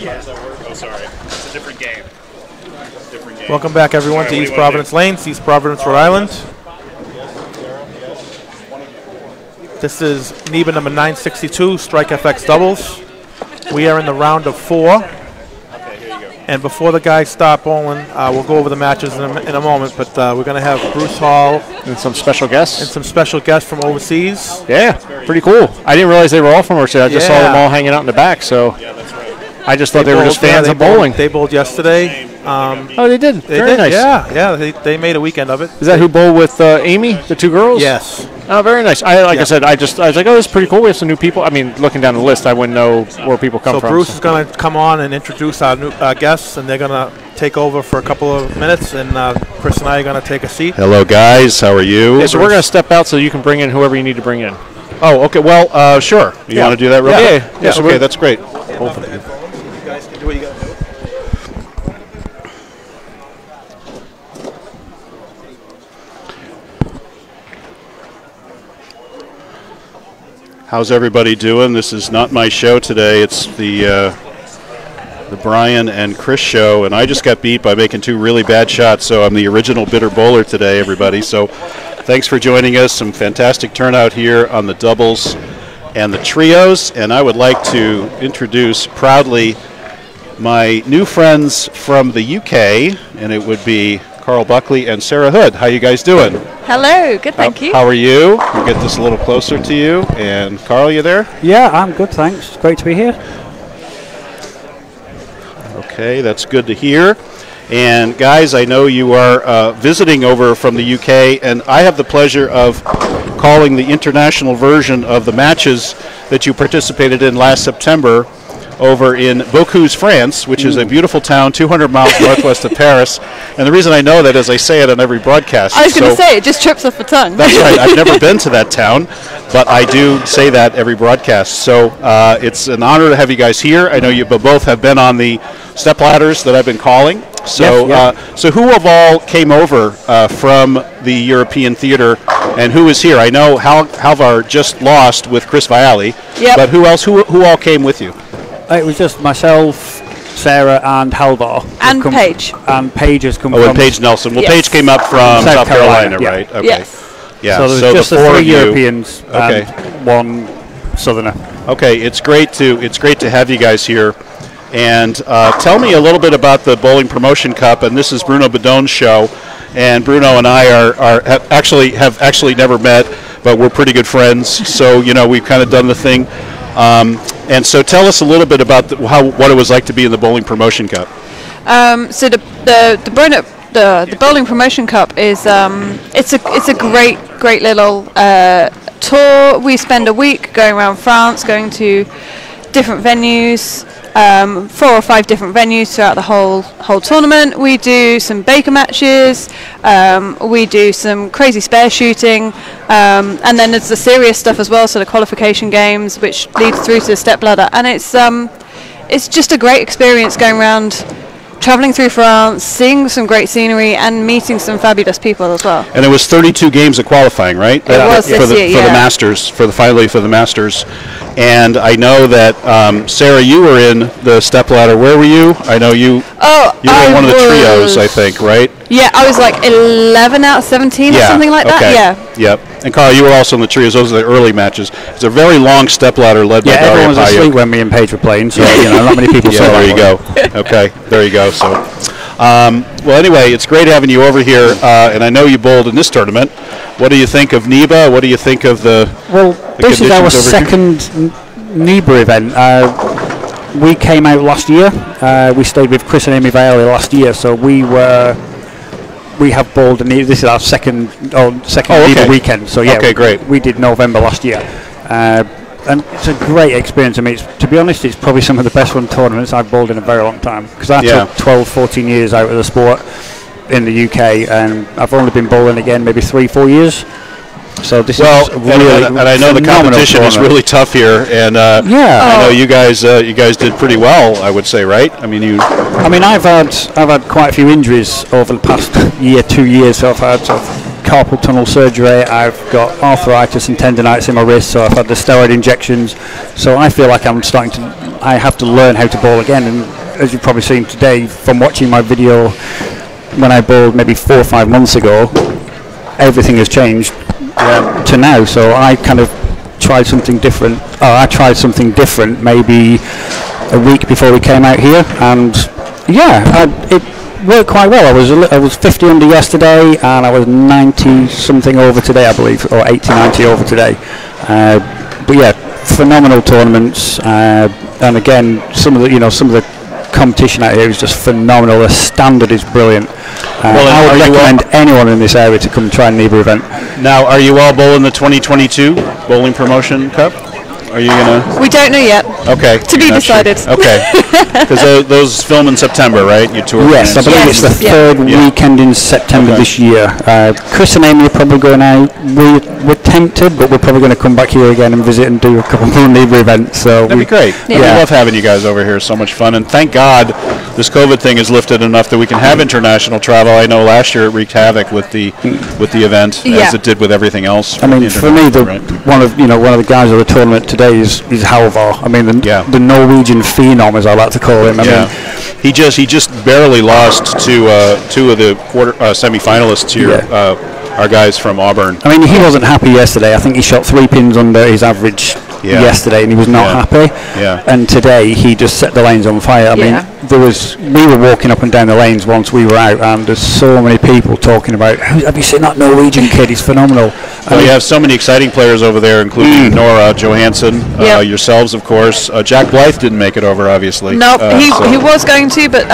Oh, sorry. It's a different game. Welcome back, everyone, to East Providence Lanes, East Providence, Rhode Island. This is NEBA number 962, Strike FX Doubles. We are in the round of 4. And before the guys start bowling, we'll go over the matches in a moment, but we're going to have Bruce Hall. And some special guests. And some special guests from overseas. Yeah, pretty cool. I didn't realize they were all from overseas. I just saw them all hanging out in the back, so I just thought they were just fans of bowling. They bowled yesterday. Oh, they did? Very nice. Yeah, they made a weekend of it. Is that who bowled with Amy, the 2 girls? Yes. Oh, very nice. I said, I was like, oh, this is pretty cool. We have some new people. I mean, looking down the list, I wouldn't know where people come from. So Bruce is going to come on and introduce our new guests, and they're going to take over for a couple of minutes, and Chris and I are going to take a seat. Hello, guys. How are you? Yeah, so we're going to step out so you can bring in whoever you need to bring in. Oh, okay. Well, sure. You want to do that real quick? Yeah. So okay, that's great. Both of you. You guys can do what you got to do. How's everybody doing? This is not my show today. It's the Brian and Chris show, and I just got beat by making 2 really bad shots, so I'm the original bitter bowler today, everybody. So thanks for joining us. Some fantastic turnout here on the doubles and the trios, and I would like to introduce proudly my new friends from the UK, and it would be Carl Buckley and Sarah Hood. How you guys doing? Hello, good, thank you. How are you? We'll get this a little closer to you. And Carl, you there? Yeah, I'm good, thanks. It's great to be here. Okay, that's good to hear. And guys, I know you are visiting over from the UK, and I have the pleasure of calling the international version of the matches that you participated in last September over in Vaucluse, France, which is a beautiful town 200 miles northwest of Paris. And the reason I know that is I say it on every broadcast. I was going to say, it just trips off the tongue. That's right. I've never been to that town, but I do say that every broadcast. So it's an honor to have you guys here. I know you both have been on the step ladders that I've been calling. So, so who of all came over from the European theater, and who is here? I know Halvar just lost with Chris Viali, but who else? Who all came with you? It was just myself, Sarah, and Halvar. And Paige. And Paige has come from... Oh, and Paige Nelson. Well, Paige came up from South Carolina, right? Okay. Yes. Yeah, so there's just the 3 Europeans and 1 Southerner. Okay, it's great to have you guys here. And tell me a little bit about the Bowling Promotion Cup, and this is Bruno Bedon's show. And Bruno and I have actually never met, but we're pretty good friends. So we've kind of done the thing. And so tell us a little bit about what it was like to be in the Bowling Promotion Cup. So the Bowling Promotion Cup is it's a great little tour. We spend a week going around France, going to different venues, 4 or 5 different venues throughout the whole tournament. We do some Baker matches, we do some crazy spare shooting, and then there's the serious stuff as well, so the qualification games, which leads through to the step ladder. And it's just a great experience going around, traveling through France, seeing some great scenery, and meeting some fabulous people as well. And it was 32 games of qualifying, right? It was this year, for the Masters, finally for the Masters. And I know that Sarah, you were in the stepladder. Where were you? I know you. You were in one of the trios, I think, right? Yeah, I was like 11 out of 17 or something like that. Yeah. Yep. And Carl, you were also in the trios. Those are the early matches. It's a very long stepladder led by Daria Payuk. Everyone was asleep when me and Paige were playing, so not many people saw that. There you go. Okay, there you go. So, well, anyway, it's great having you over here, and I know you bowled in this tournament. What do you think of NEBA? What do you think of the? Well, this is our second NEBA event. We came out last year. We stayed with Chris and Amy Viali last year, so we have bowled, and this is our second NEBA weekend. So yeah, great. We did November last year, and it's a great experience. I mean, to be honest, it's probably some of the best run tournaments I've bowled in a very long time, because I took 12, 14 years out of the sport in the UK, and I've only been bowling again maybe 3-4 years. So this is really, and I know the competition is really tough here, and I know you guys did pretty well, I would say, right? I mean, I've had quite a few injuries over the past 2 years, so I've had carpal tunnel surgery. I've got arthritis and tendonitis in my wrist, so I've had the steroid injections. So I feel like I have to learn how to bowl again. And as you've probably seen today from watching my video when I bowled maybe 4 or 5 months ago, everything has changed to now. So I kind of tried something different. I tried something different maybe a week before we came out here, and yeah, it worked quite well. I was 50 under yesterday, and I was 90 something over today, I believe, or 80, 90 over today. But yeah, phenomenal tournaments, and again, some of the competition out here is just phenomenal. The standard is brilliant. I would recommend anyone in this area to come and try a NEBA event. Now, are you all bowling the 2022 Bowling Promotion Cup? Are you gonna? We don't know yet. Okay. To be decided. Sure. Okay. Because those film in September, right? You tour. Yes, I believe it's the third weekend in September this year. Chris and Amy are probably going out. We're tempted, but we're probably going to come back here again and visit and do a couple more NEBA events. So that'd be great. Yeah. We love having you guys over here. It's so much fun, and thank God this COVID thing is lifted enough that we can have international travel. I know last year it wreaked havoc with the event, as it did with everything else. I mean, for me, one of the guys of the tournament today is Halvar. I mean, the Norwegian phenom, as I like to call him. I mean, he just barely lost to 2 of the semi-finalists here. Our guys from Auburn. I mean, he wasn't happy yesterday. I think he shot 3 pins under his average yesterday, and he was not happy. Yeah. And today he just set the lanes on fire. I mean, we were walking up and down the lanes once we were out, and there's so many people talking about, have you seen that Norwegian kid? He's phenomenal. Well, you have so many exciting players over there, including Nora Johansson, yourselves, of course. Jack Blythe didn't make it over, obviously. No, he was going to, but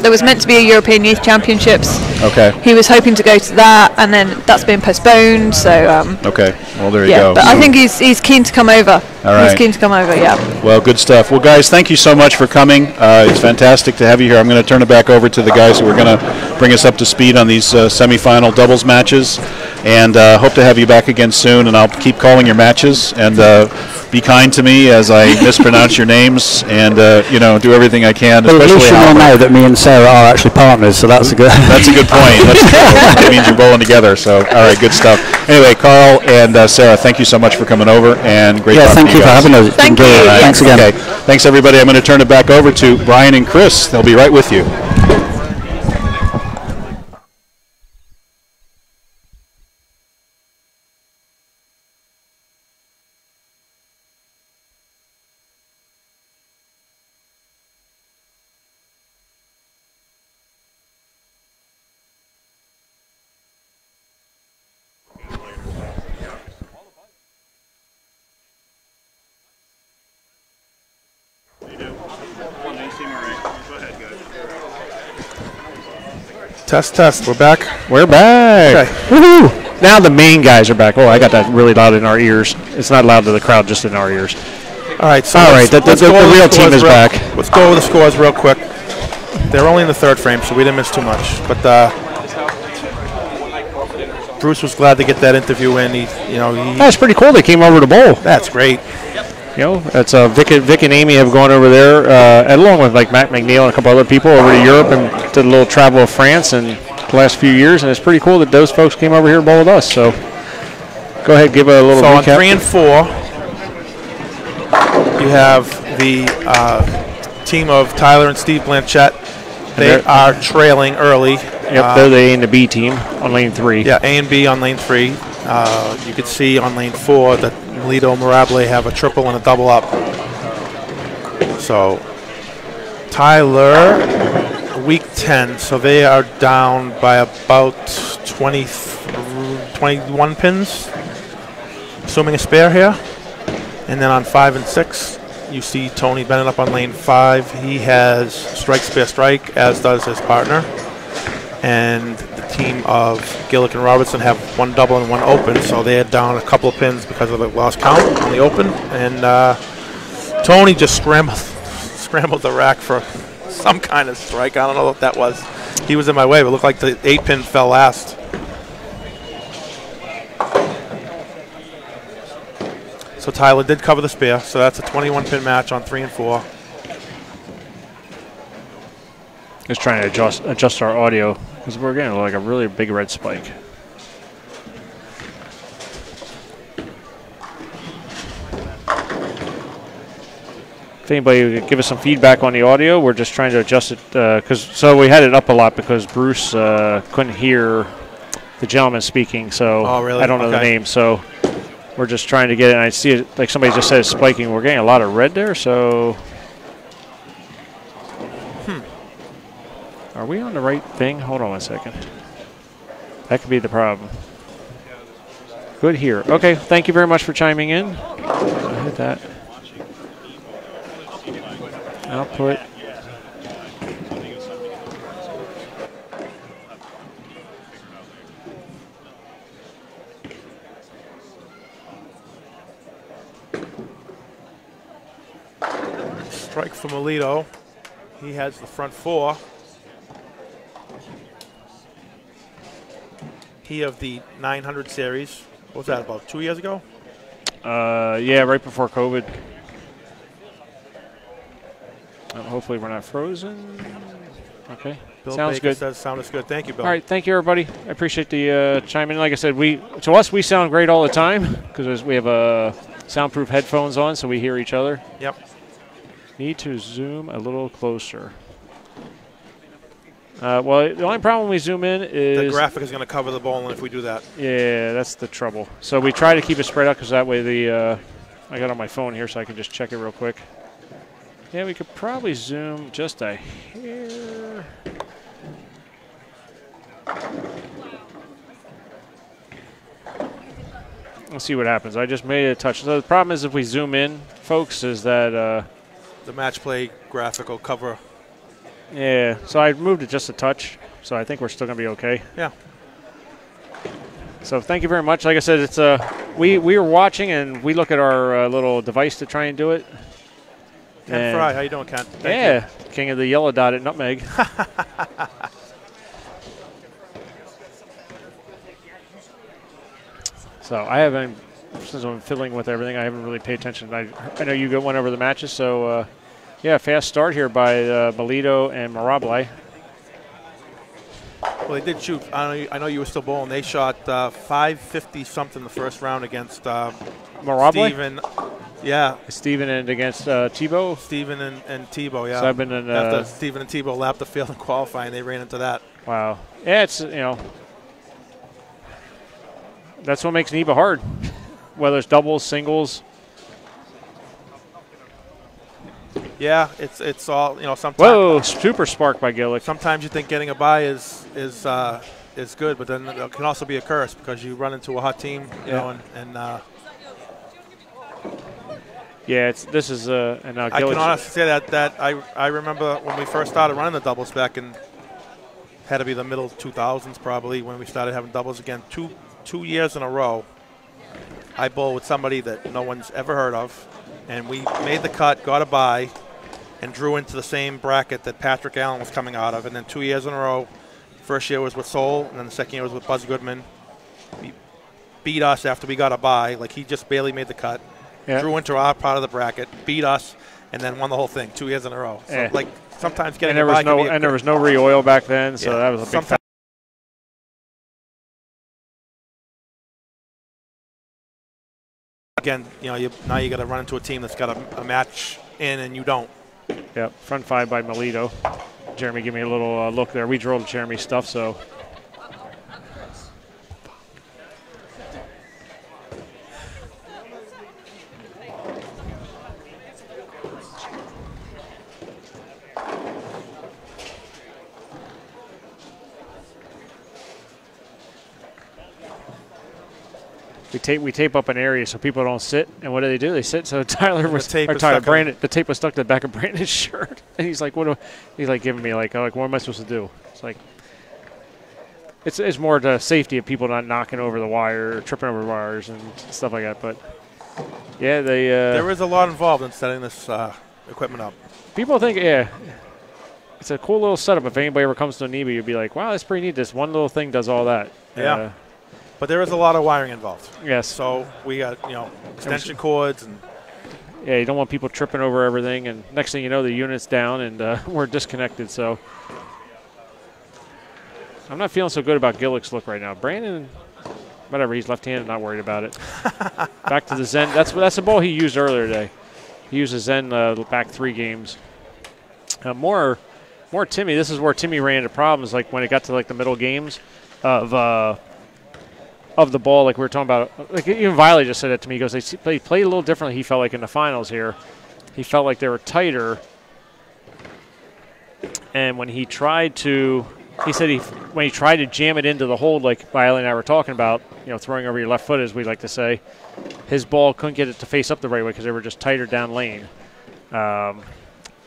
there was meant to be a European Youth Championships. Okay. He was hoping to go to that, and then that's been postponed. So. Okay. Well, there you go. But I think he's keen to come over. All right. He's keen to come over. Yeah. Well, good stuff. Well, guys, thank you so much for coming. It's fantastic to have you here. I'm going to turn it back over to the guys who are going to bring us up to speed on these semifinal doubles matches, and hope to have you back again soon. And I'll keep calling your matches, and be kind to me as I mispronounce your names, and do everything I can. Well, at least you know now that me and Sarah are actually partners, so that's a good. That's a good point. That means you're bowling together. So, all right, good stuff. Anyway, Carl and Sarah, thank you so much for coming over, and great. Yeah, thank you for having us. Thank you. Thanks again. Okay, thanks everybody. I'm going to turn it back over to Brian and Chris. They'll be right with you. Test. We're back. We're back. Okay. Woohoo! Now the main guys are back. Oh, I got that really loud in our ears. It's not loud to the crowd, just in our ears. All right. So all right. The real team is back. Let's go over the scores real quick. They're only in the 3rd frame, so we didn't miss too much. But Bruce was glad to get that interview in. That's pretty cool. They came over to bowl. That's great. That's Vic and Amy have gone over there, along with like Matt McNeil and a couple other people over to Europe and did a little travel of France in the last few years, and it's pretty cool that those folks came over here and bowled with us. So go ahead, give a little recap. So on 3 and 4, you have the team of Tyler and Steve Blanchett. They are trailing early. Yep, they're the A and the B team on lane 3. Yeah, A and B on lane 3. You could see on lane 4 that Melito Mirable have a triple and a double up. So Tyler, week 10, so they are down by about 21 pins, assuming a spare here. And then on 5 and 6, you see Tony Bennett up on lane 5. He has strike, spare, strike, as does his partner. And the team of Gillick and Robertson have 1 double and 1 open, so they are down a couple of pins because of the lost count on the open. And Tony just scrambled the rack for some kind of strike. I don't know what that was. He was in my way, but it looked like the 8-pin fell last. So Tyler did cover the spare, so that's a 21-pin match on 3 and 4. Just trying to adjust our audio because we're getting like a really big red spike. If anybody could give us some feedback on the audio, we're just trying to adjust it so we had it up a lot because Bruce couldn't hear the gentleman speaking. So I don't know the name. So we're just trying to get it. And I see it like somebody just said it's spiking. We're getting a lot of red there. So are we on the right thing? Hold on 1 second. That could be the problem. Good here. Okay, thank you very much for chiming in. So hit that. Output. Strike from Alito. He has the front four. He of the 900 series. What was that, about 2 years ago? Yeah, right before COVID. Hopefully we're not frozen. Okay. Bill Sounds Baker good. says sound is good. Thank you, Bill. All right, thank you, everybody. I appreciate the chime in. Like I said, to us, we sound great all the time because we have soundproof headphones on, so we hear each other. Yep. Need to zoom a little closer. Well, the only problem when we zoom in is the graphic is going to cover the bowling if we do that. Yeah, that's the trouble. So we try to keep it spread out because that way I got on my phone here, so I can just check it real quick. Yeah, we could probably zoom just a hair. Let's see what happens. I just made it a touch. So the problem is if we zoom in, folks, is that the match play graphic will cover. Yeah, so I moved it just a touch, so I think we're still going to be okay. Yeah. So thank you very much. Like I said, it's we were watching and we look at our little device to try and do it. Ken Fry, how you doing, Ken? Thank you. King of the yellow dot at Nutmeg. So I haven't, since I'm fiddling with everything, I haven't really paid attention. I know you went over the matches, so yeah, fast start here by Melito and Marable. Well, they did shoot. I know you were still bowling. They shot 550 something the first round against Marable. Steven. Yeah, Steven and against Tebow. Steven and Tebow. Yeah. So I've been in. After Steven and Tebow lapped the field in qualifying, they ran into that. Wow. Yeah, it's that's what makes NEBA hard. Whether it's doubles, singles. Yeah, it's all sometimes. Whoa! Super spark by Gillick. Sometimes you think getting a bye is good, but then it can also be a curse because you run into a hot team, you know, and yeah, this is and I can honestly say that I remember when we first started running the doubles back in had to be the middle 2000s probably when we started having doubles again. Two years in a row, I bowled with somebody that no one's ever heard of, and we made the cut, got a bye, and drew into the same bracket that Patrick Allen was coming out of. And then 2 years in a row, first year was with Sol, and then the second year was with Buzz Goodman. He beat us after we got a bye, like he just barely made the cut. Yeah. Drew into our part of the bracket, beat us, and then won the whole thing 2 years in a row. So like sometimes getting a bye there was no re-oil back then, so that was a big. Again, now you got to run into a team that's got a match in, and you don't. Yep, front five by Melito. Jeremy, give me a little look there. We drove Jeremy's stuff, so. We tape up an area so people don't sit, and what do? They sit. So Brandon, the tape was stuck to the back of Brandon's shirt, and he's like, he's like giving me like, what am I supposed to do? It's like, it's more the safety of people not knocking over the wire, or tripping over wires and stuff like that. But yeah, there is a lot involved in setting this equipment up. People think, it's a cool little setup. If anybody ever comes to a NEBA, you'd be like, wow, that's pretty neat. This one little thing does all that. Yeah. But there is a lot of wiring involved. Yes. So we got, extension cords and. Yeah, you don't want people tripping over everything, and next thing you know, the unit's down and we're disconnected. So I'm not feeling so good about Gillick's look right now. Brandon, whatever, he's left-handed, not worried about it. Back to the Zen. That's the ball he used earlier today. He uses Zen the back 3 games. More Timmy. This is where Timmy ran into problems, like when it got to like the middle games of the ball, like we were talking about. Like even Viley just said that to me. He goes, they played a little differently. He felt like in the finals here, he felt like they were tighter. And when he tried to, he said when he tried to jam it into the hold, like Viley and I were talking about, throwing over your left foot, as we like to say, his ball couldn't get it to face up the right way because they were just tighter down lane. And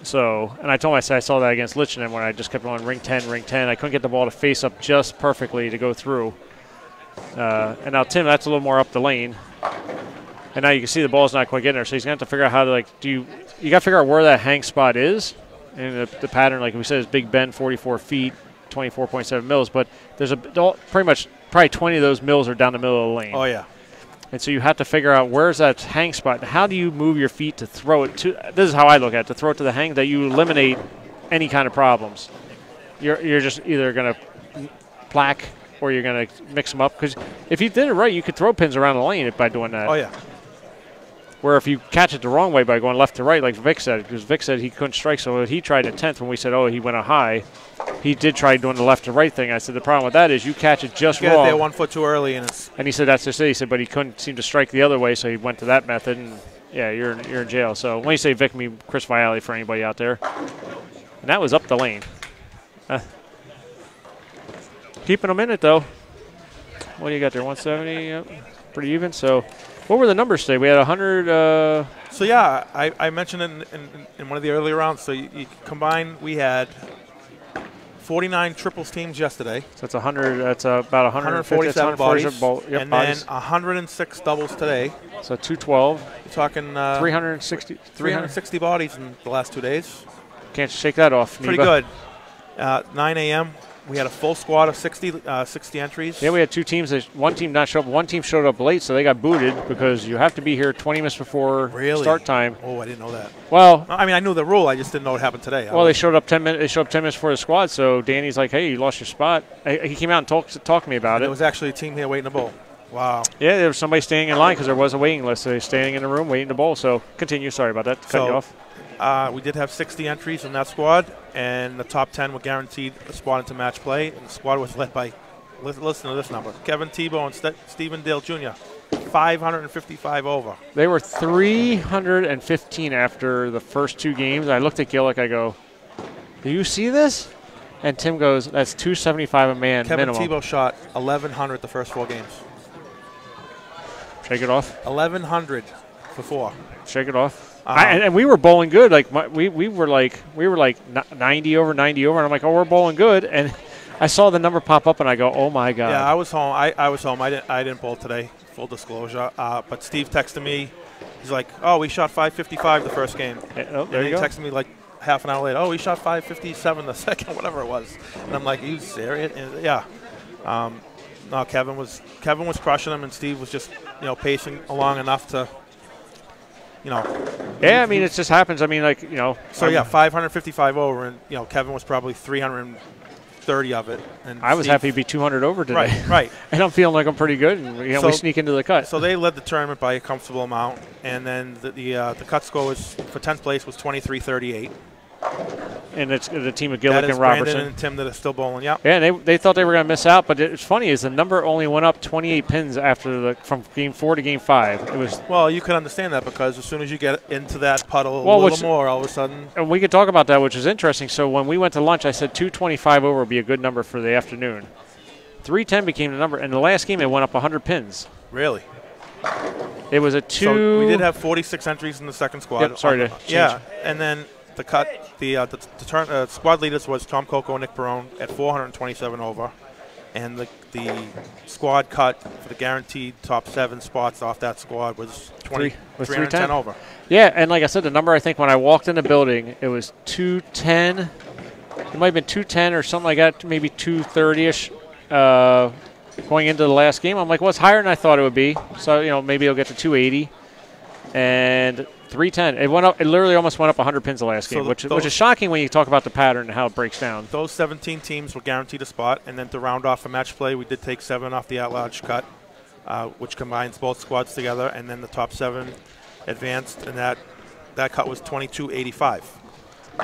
I told him, I saw that against Lichtenstein when I just kept on ring 10. I couldn't get the ball to face up just perfectly to go through. And now Tim, that's a little more up the lane. And now you can see the ball's not quite getting there. So he's going to have to figure out how to, you got to figure out where that hang spot is. And the pattern, like we said, is Big Ben, 44 feet, 24.7 mils. But there's probably 20 of those mils are down the middle of the lane. Oh, yeah. And so you have to figure out where's that hang spot. And how do you move your feet to throw it to? This is how I look at it, to throw it to the hang, that you eliminate any kind of problems. You're just either going to plaque or you're going to mix them up. Because if you did it right, you could throw pins around the lane by doing that. Oh, yeah. Where if you catch it the wrong way by going left to right, like Vic said, because Vic said he couldn't strike, so he tried at 10th when we said, he went a high. He did try doing the left to right thing. I said the problem with that is you catch it just wrong. Get there 1 foot too early, and he said that's just it. He said, but he couldn't seem to strike the other way, so he went to that method. And yeah, you're in jail. So when you say Vic, I mean Chris Viali for anybody out there. And that was up the lane. Keeping them in it though. What do you got there? 170. Yep. Pretty even. So what were the numbers today? We had 100. So yeah, I mentioned it in one of the earlier rounds. So you combine, we had 49 triples teams yesterday. So that's 100. That's about 147 bodies. Yep, and bodies. then 106 doubles today. So 212. You're talking 360 bodies in the last 2 days. Can't shake that off. Pretty NEBA. Good. 9 a.m. We had a full squad of 60 entries. Yeah, we had 2 teams. One team not show up. One team showed up late, so they got booted because you have to be here 20 minutes before start time. Oh, I didn't know that. Well, I mean, I knew the rule. I just didn't know what happened today. Well, they showed up 10 minutes. They showed up 10 minutes before the squad. So Danny's like, "Hey, you lost your spot." He came out and talked to me about it. There was actually a team here waiting to bowl. Wow. Yeah, there was somebody standing in line because there was a waiting list. So they were standing in the room waiting to bowl. So continue. Sorry about that. Cut you off. We did have 60 entries in that squad, and the top 10 were guaranteed a spot into match play. And the squad was led by, listen to this number, Kevin Tebow and Stephen Dale Jr., 555 over. They were 315 after the first 2 games. I looked at Gillick. I go, "Do you see this?" And Tim goes, "That's 275 a man minimum." Kevin Tebow shot 1,100 the first 4 games. Shake it off. 1,100 for 4. Shake it off. And we were bowling good. Like we were like 90 over, and I'm like, "Oh, we're bowling good." And I saw the number pop up, and I go, "Oh my God!" Yeah, I was home. I was home. I didn't bowl today. Full disclosure. But Steve texted me. He's like, "Oh, we shot 555 the first game." There and you go. He texted me like half an hour later. "Oh, we shot 557 the second," whatever it was. And I'm like, "Are you serious?" And yeah. No, Kevin was crushing him, and Steve was just pacing along enough to. Yeah, I mean, it just happens. I mean, like, So, 555 over, and, Kevin was probably 330 of it. And I was happy to be 200 over today. Right. And I'm feeling like I'm pretty good, and, we sneak into the cut. So they led the tournament by a comfortable amount, and then the cut score was, for 10th place was 23-38. And it's the team of Gillick and Robertson. Brandon and Tim that are still bowling, yeah. Yeah, and they thought they were going to miss out, but it's funny is the number only went up 28 pins from game 4 to game 5. It was well, you can understand that because as soon as you get into that puddle a little more, all of a sudden. And we could talk about that, which is interesting. So when we went to lunch, I said 225 over would be a good number for the afternoon. 310 became the number, and the last game it went up 100 pins. Really? It was a 2. So we did have 46 entries in the second squad. Yep, sorry to change. Yeah, and then. The cut, the squad leaders was Tom Coco and Nick Perone at 427 over, and the squad cut for the guaranteed top 7 spots off that squad was 310 over. Yeah, and like I said, the number I think when I walked in the building, it was 210. It might have been 210 or something like that, maybe 230-ish going into the last game. I'm like, well, it's higher than I thought it would be, so maybe it'll get to 280. And 310. It went up. It literally almost went up 100 pins the last game, which is shocking when you talk about the pattern and how it breaks down. Those 17 teams were guaranteed a spot, and then to round off a match play, we did take 7 off the at-large cut, which combines both squads together, and then the top 7 advanced, and that that cut was 22.85.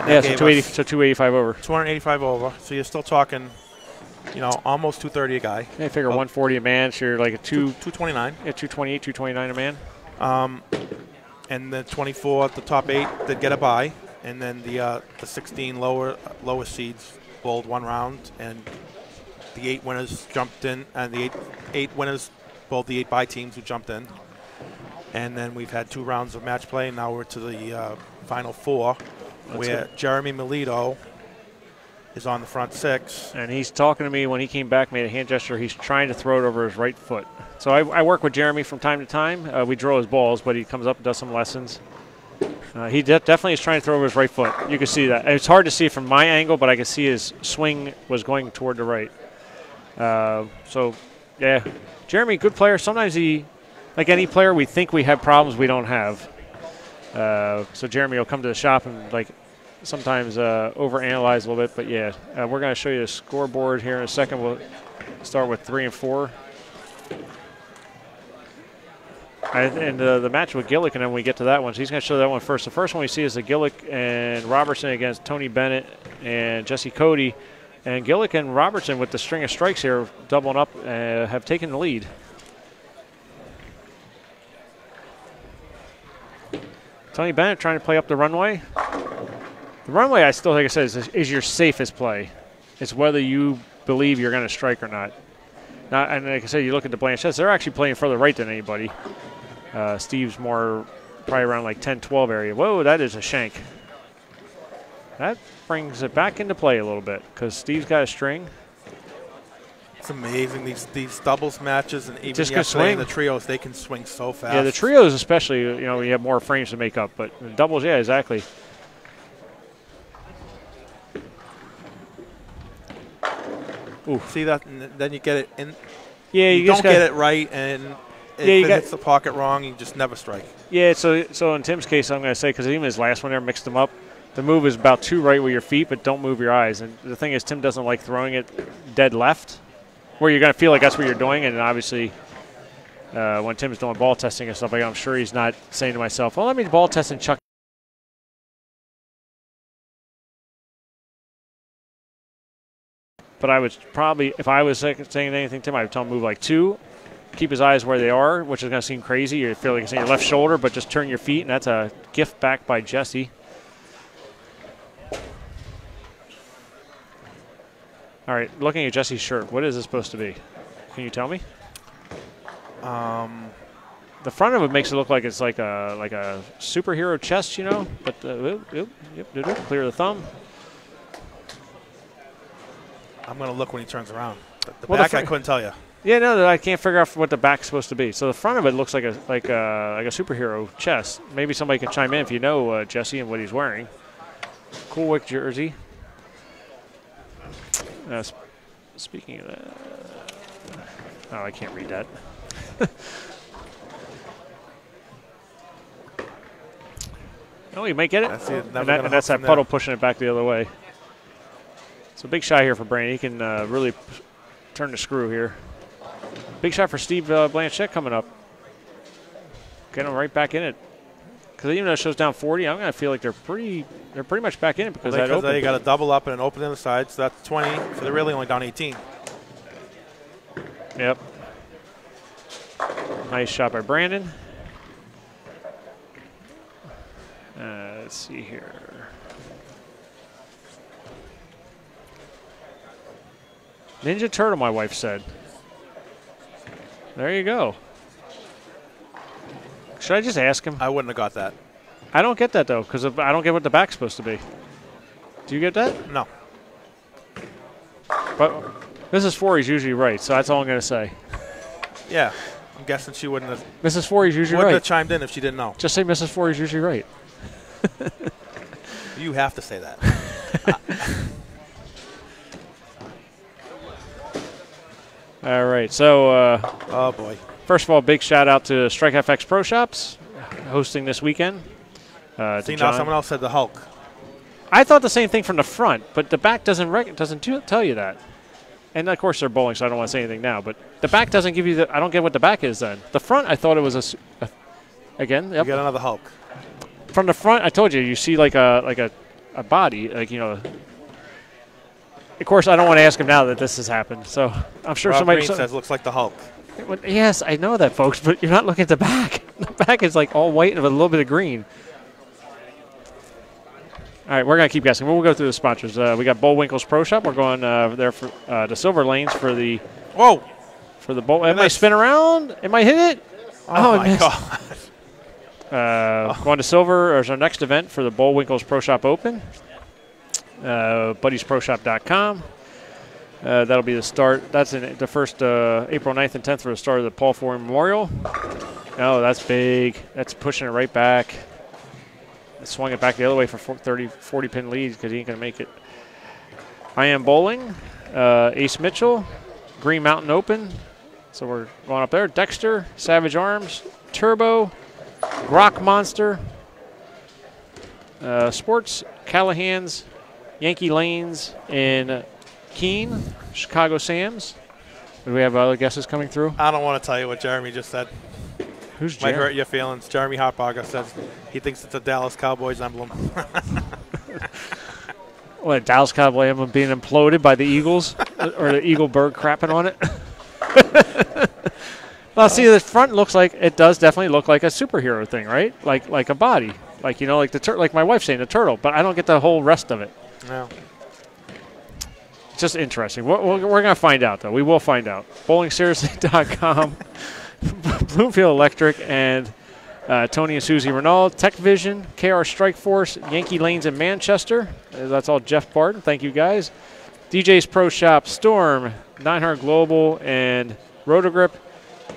Yeah, so 280, so 285 over. 285 over. So you're still talking, you know, almost 230 a guy. Yeah, you figure 140 a man, so you're like a 229. Yeah, 228, 229 a man. And the 24, the top 8 did get a bye, and then the 16 lower seeds bowled 1 round, and the 8 winners jumped in, and the eight winners bowled the 8 bye teams who jumped in. And then we've had 2 rounds of match play. Now we're to the final 4, where Jeremy Melito is on the front 6. And he's talking to me when he came back, made a hand gesture. He's trying to throw it over his right foot. So I work with Jeremy from time to time. We draw his balls, but he comes up and does some lessons. He definitely is trying to throw over his right foot. You can see that. It's hard to see from my angle, but I can see his swing was going toward the right. So, yeah. Jeremy, good player. Sometimes he, like any player, we think we have problems we don't have. So Jeremy will come to the shop and, like, sometimes overanalyze a little bit. But, yeah, we're going to show you the scoreboard here in a second. We'll start with 3 and 4. And the match with Gillick, and then when we get to that one, so he's going to show that one first. The first one we see is the Gillick and Robertson against Tony Bennett and Jesse Cody. And Gillick and Robertson, with the string of strikes here, doubling up, have taken the lead. Tony Bennett trying to play up the runway. The runway, I still think I said, is your safest play. It's whether you believe you're going to strike or not. Now, and like I said, you look at the Blanchetts, they're actually playing further right than anybody. Steve's more probably around like 10-12 area. Whoa, that is a shank. That brings it back into play a little bit because Steve's got a string. It's amazing, these doubles matches, and even Just yesterday in the trios, they can swing so fast. Yeah, the trios especially, you know, you have more frames to make up, but the doubles, yeah, exactly. Ooh. See that, and then you get it in. Yeah, you don't get it right, and if it hits the pocket wrong, you just never strike. Yeah, so in Tim's case, I'm going to say, because even his last one there mixed them up, the move is about too right with your feet, but don't move your eyes. And the thing is, Tim doesn't like throwing it dead left, where you're going to feel like that's what you're doing. And obviously, when Tim's doing ball testing and stuff like that, I'm sure he's not saying to myself, well, let me ball test and chuck. But I would probably, if I was saying anything to him, I would tell him move like 2, keep his eyes where they are, which is going to seem crazy. You feel like it's in your left shoulder, but just turn your feet, and that's a gift back by Jesse. All right, looking at Jesse's shirt, what is this supposed to be? Can you tell me? The front of it makes it look like it's like a superhero chest, you know. But clear the thumb. I'm going to look when he turns around. The back, I couldn't tell you. Yeah, no, I can't figure out what the back's supposed to be. So the front of it looks like a superhero chest. Maybe somebody can chime in if you know Jesse and what he's wearing. Cool Wick jersey. Speaking of that, oh, I can't read that. Oh, you might get it. And that's that puddle pushing it back the other way. So big shot here for Brandon. He can really turn the screw here. Big shot for Steve Blanchett coming up. Get him right back in it. Because even though it shows down 40, I'm going to feel like they're pretty much back in it because that open. They got a double up and an open in the side, so that's 20. So they're really only down 18. Yep. Nice shot by Brandon. Let's see here. Ninja Turtle, my wife said. There you go. Should I just ask him? I wouldn't have got that. I don't get that, though, because I don't get what the back's supposed to be. Do you get that? No. But Mrs. Forey's usually right, so that's all I'm going to say. Yeah. I'm guessing she wouldn't have. Mrs. Forey's usually right. Wouldn't have chimed in if she didn't know. Just say Mrs. Forey's usually right. You have to say that. All right, so oh boy. First of all, big shout out to StrikeFX Pro Shops hosting this weekend. See, now someone else said the Hulk. I thought the same thing from the front, but the back doesn't tell you that. And of course they're bowling, so I don't want to say anything now. But the back doesn't give you the. I don't get what the back is then. The front, I thought it was again. Yep. You got another Hulk. from the front, I told you, you see like a body, like, you know. Of course, I don't want to ask him now that this has happened. So I'm sure Rob somebody Green says looks like the Hulk. Well, yes, I know that, folks, but you're not looking at the back. The back is like all white with a little bit of green. All right, we're going to keep guessing. We'll go through the sponsors. We got Bullwinkle's Pro Shop. We're going there for the Silver Lanes for the Whoa. For the bowl. It might spin around. It might hit it. Oh my God. Going to Silver is our next event for the Bullwinkle's Pro Shop Open. BuddiesProShop.com. That'll be the start. That's in the first April 9th and 10th for the start of the Paul Ford Memorial. Oh, that's big. That's pushing it right back. It swung it back the other way for 40 pin leads because he ain't going to make it. I Am Bowling, Ace Mitchell, Green Mountain Open. So we're going up there. Dexter, Savage Arms, Turbo, Grok Monster, Sports, Callahan's, Yankee Lanes in Keene, Chicago Sam's. Do we have other guesses coming through? I don't want to tell you what Jeremy just said. Who's Jeremy? Might hurt your feelings. Jeremy Hartbarger says he thinks it's a Dallas Cowboys emblem. What, Dallas Cowboy emblem being imploded by the Eagles? Or the Eagle bird crapping on it? Well, see, the front looks like, it does definitely look like a superhero thing, right? Like a body. Like, you know, like like my wife's saying, the turtle. But I don't get the whole rest of it. No. It's just interesting. We're going to find out, though. We will find out. BowlingSeriously.com, Bloomfield Electric, and Tony and Susie Renault, TechVision, KR Strike Force, Yankee Lanes in Manchester. That's all Jeff Barton. Thank you, guys. DJ's Pro Shop, Storm, 900 Global, and Rotogrip,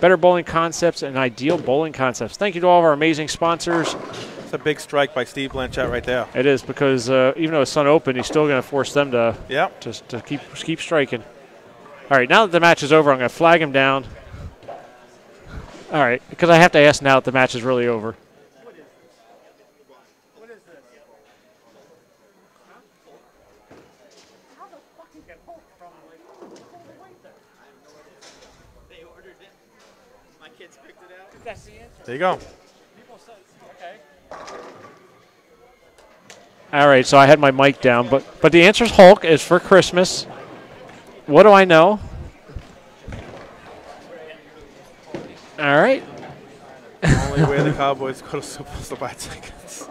Better Bowling Concepts, and Ideal Bowling Concepts. Thank you to all of our amazing sponsors. It's a big strike by Steve Blanchett right there. It is, because even though it's Sun Open, he's still going to force them to just to keep striking. All right, now that the match is over, I'm going to flag him down. All right, because I have to ask now that the match is really over. What is this? How the fuck you get Hulk from They ordered it. My kids picked it out. That's the answer. There you go. All right, so I had my mic down, but the answer is Hulk is for Christmas. What do I know? All right. Only way the Cowboys go to Super Bowl to buy tickets.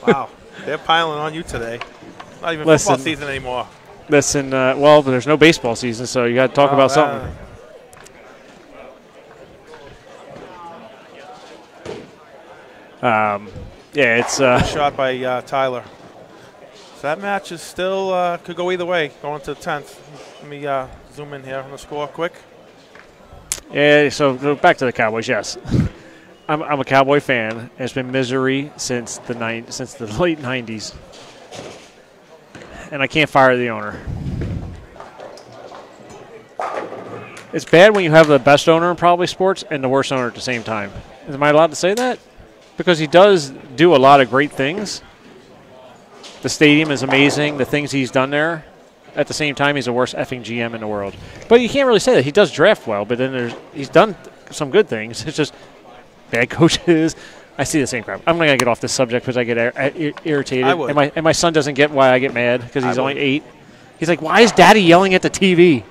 Wow, they're piling on you today. Not even football season anymore. Listen, well, there's no baseball season, so you got to talk about something. Yeah, it's shot by Tyler. So that match is still could go either way, going to the 10th. Let me zoom in here on the score quick. Yeah, so back to the Cowboys. Yes, I'm a Cowboy fan. It's been misery since the late '90s, and I can't fire the owner. It's bad when you have the best owner in probably sports and the worst owner at the same time. Am I allowed to say that? Because he does do a lot of great things. The stadium is amazing, the things he's done there. At the same time, he's the worst effing GM in the world. But you can't really say that. He does draft well, but then he's done some good things. It's just bad coaches. I see the same crap. I'm not going to get off this subject because I get irritated. I would. And my son doesn't get why I get mad because he's only 8. He's like, why is Daddy yelling at the TV?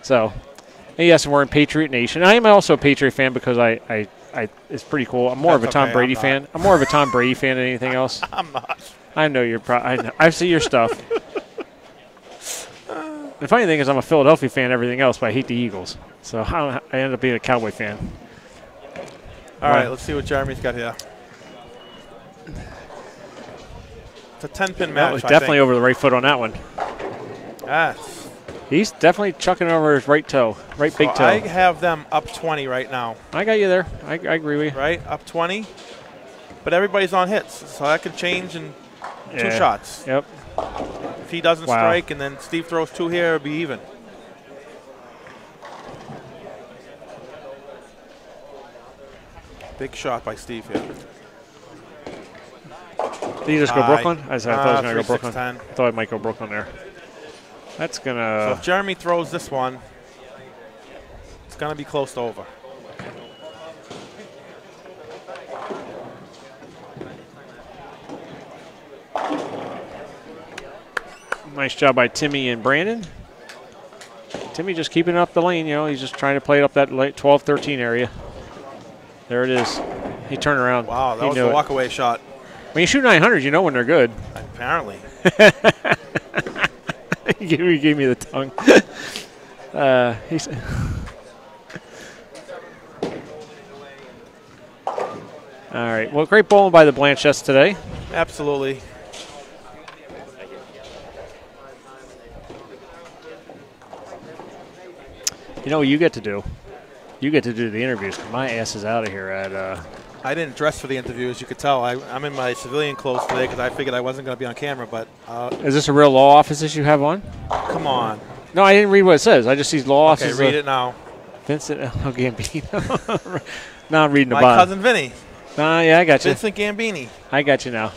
So... And yes, we're in Patriot Nation. I am also a Patriot fan because I it's pretty cool. I'm more of a Tom Brady fan. I'm more of a Tom Brady fan than anything else. I'm not. I know you're I see your stuff. The funny thing is I'm a Philadelphia fan and everything else, but I hate the Eagles. So I end up being a Cowboy fan. All right, let's see what Jeremy's got here. It's a 10-pin match, definitely over the right foot on that one. He's definitely chucking over his right toe, big toe. I have them up 20 right now. I got you there. I agree with you. Right, up 20. But everybody's on hits, so that could change in 2 shots. Yep. If he doesn't strike and then Steve throws 2 here, it'll be even. Big shot by Steve here. Did you just go Brooklyn? I thought I was going to go 3, Brooklyn. 6, 10. I thought I might go Brooklyn there. That's going to... So if Jeremy throws this one, it's going to be close to over. Nice job by Timmy and Brandon. Timmy just keeping it up the lane, you know. He's just trying to play it up that 12-13 area. There it is. He turned around. Wow, that was a walkaway shot. When you shoot 900s, you know when they're good. Apparently. He gave me the tongue. He's all right. Well, great bowling by the Blanchettes today. Absolutely. You know what you get to do? You get to do the interviews. My ass is out of here at. I didn't dress for the interview, as you could tell. I'm in my civilian clothes today because I figured I wasn't going to be on camera. But is this a real law office that you have on? Come on. No, I didn't read what it says. I just see law offices. Okay, read it now. Vincent Gambino. Now I'm reading the My bottom. cousin Vinny. Yeah, I got you. Vincent Gambini. I got you now.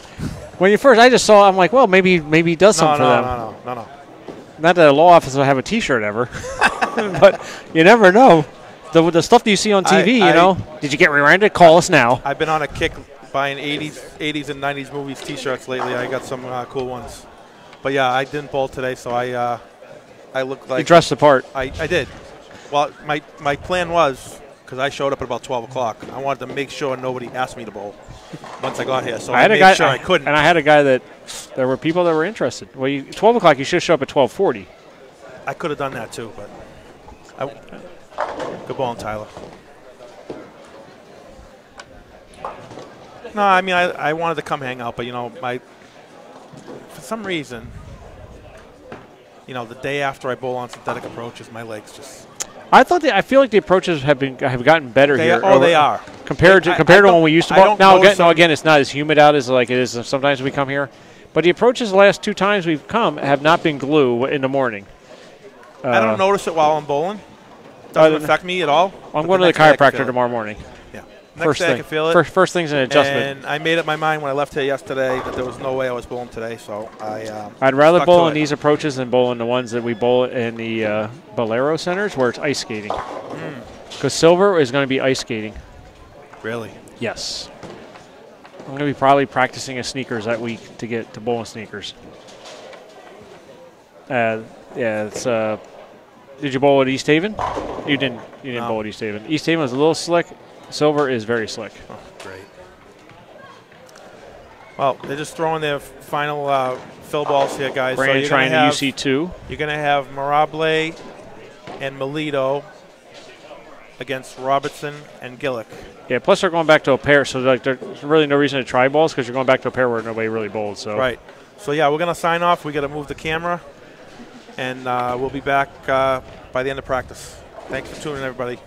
When you first, I just saw. I'm like, well, maybe he does something for them. No. Not that a law office will have a T-shirt ever, but you never know. The stuff that you see on TV, you know. Did you get reminded? Call us now. I've been on a kick buying 80s and 90s movies T-shirts lately. I got some cool ones. But yeah, I didn't bowl today, so I look like. You dressed the part. I did. Well, my plan was, because I showed up at about 12 o'clock, I wanted to make sure nobody asked me to bowl once I got here. So I made sure I couldn't. And I had a guy that there were people that were interested. Well, 12 o'clock, you should show up at 12:40. I could have done that too, but good bowling, Tyler. No, I mean I wanted to come hang out, but you know for some reason, you know, the day after I bowl on synthetic approaches, my legs just. I feel like the approaches have gotten better here. They are compared to when we used to bowl. Now again, it's not as humid out as like it is sometimes we come here, but the approaches the last 2 times we've come have not been glue in the morning. I don't notice it while I'm bowling. Doesn't affect me at all. I'm going to the chiropractor tomorrow morning. Yeah. Next day I can feel it. First thing's an adjustment. And I made up my mind when I left here yesterday that there was no way I was bowling today, so I'd rather bowl in these approaches than bowl in the ones that we bowl in the Bolero centers where it's ice skating. Because silver is going to be ice skating. Really? Yes. I'm going to be probably practicing in sneakers that week to get to bowl in sneakers. Yeah, it's. Did you bowl at East Haven? You didn't. You didn't bowl at East Haven. East Haven was a little slick. Silver is very slick. Oh, great. Well, they're just throwing their final fill balls here, guys. Brandon so trying to UC2. You're going to have Mirable and Melito against Robertson and Gillick. Yeah, plus they're going back to a pair, so like there's really no reason to try balls because you're going back to a pair where nobody really bowled. So right. So yeah, we're going to sign off. We got to move the camera, and we'll be back by the end of practice. Thanks for tuning in, everybody.